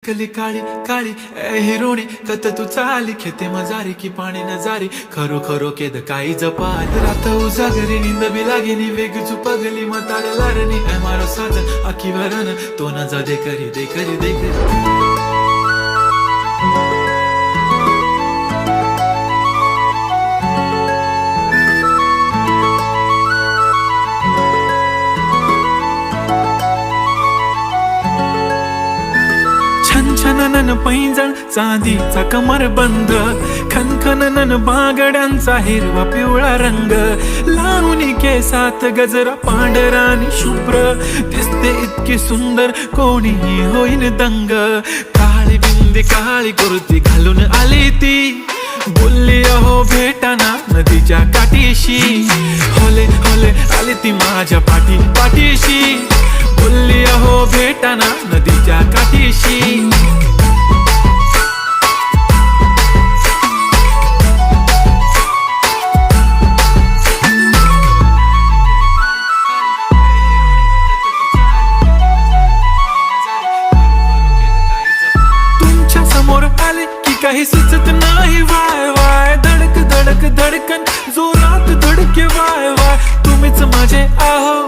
कली काळी काळी ए हिरोणी कत तू चाली खेते मजारी की पाणी नजारी खरो खरो केद काही जपाल रात उजागरी निंद बी लागेनी वेग चुपगली म्हाताऱ्या लारणी ए मारो साजन आखी भरण तो न जा दे करी दे करी दे करी छनछनन पैंजण चांदीचा कमर बंद खनखनन बागड्यांचा हिरवा पिवळा रंग लावणी केसात गजरा पांढरा आणि शुभ्र दिसते इतकी सुंदर कोणीही होईन दंग काळी बिंदी काळी कुर्ती घालून आली ती बोलली अहो भेटाना नदीच्या काठीशी होले होले आली ती माझ्या पाठीशी बोलली अहो भेटाना नदीच्या काठीशी तुमच्या समोर आले की काही सुचत नाही वाय वाय धडक धडक धडकन जोरात धडके वाय वाय तुम्हीच माझे आहो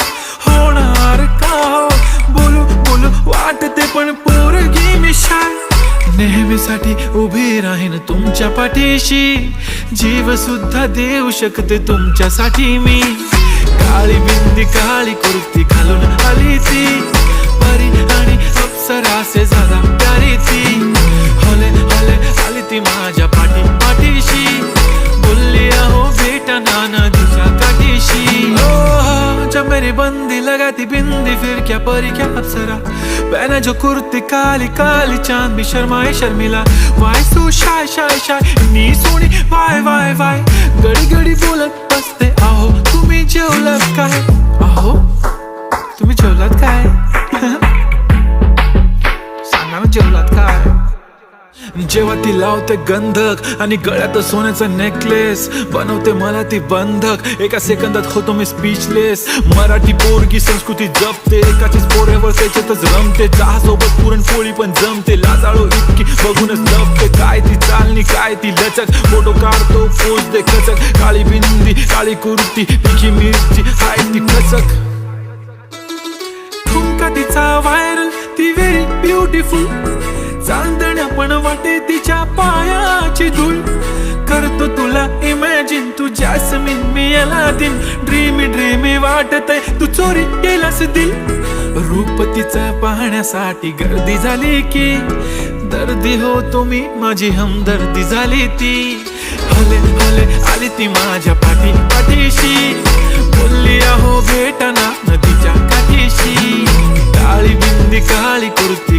होणार का हो बोलू बोलू वाटते पण पोरगी मी शाय नेहमीसाठी उभी राहीन तुमच्या पाठीशी जीव सुद्धा देऊ शकते तुमच्यासाठी मी काळी बिंदी काळी कुर्ती घालून आली ती परी आणि अप्सरासे झाला प्यारी ती होले होले आली ती माझ्या पाठीशी बोलली अहो भेटना नदीच्या काठीशी जब मेरी बंदी लगाती बिंदी फिर क्या परी क्या अप्सरा पहने जो कुर्ती काली काली चांद भी शर्माए Sharmila why so shy shy shy नी सोनी वाय वाय वाय गडी गडी बोलत बसते आहो तुम्ही जेवलात काय आहो तुम्ही जेवलात काय सांगा ना जेवलात काय जेव्हा ती लावते गंधक आणि गळ्यात सोन्याचा नेकलेस बनवते मला ती बंधक एका सेकंदात होतो मी स्पीचलेस मराठी पोरगी संस्कृती जपते एकाचीच पोरेवर त्याच्यातच रमते चहा सोबत पुरणपोळी पण जमते लाजाळू इतकी बघूनच जपते काय ती चालणी काय ती लचक फोटो काढतो पोज दे खचक काळी बिंदी काळी कुर्ती तिखी मिरची हाय ती खचक ठुमका तिचा व्हायरल ती व्हेरी ब्युटिफुल चांदण्या पण वाटे तिच्या पायाची धूळ करतो तुला इमॅजिन तू जॅस्मिन मी अलादीन ड्रीमी ड्रीमी वाटतय तू चोरी केलास दिल रूप तिचा पाहण्यासाठी गर्दी झाली की दर्दी हो तुम्ही माझी हमदर्दी झाली ती हले हले आली ती माझ्या पाठीशी बोलली अहो भेटाना नदीच्या काठीशी काळी बिंदी काळी कुर्ती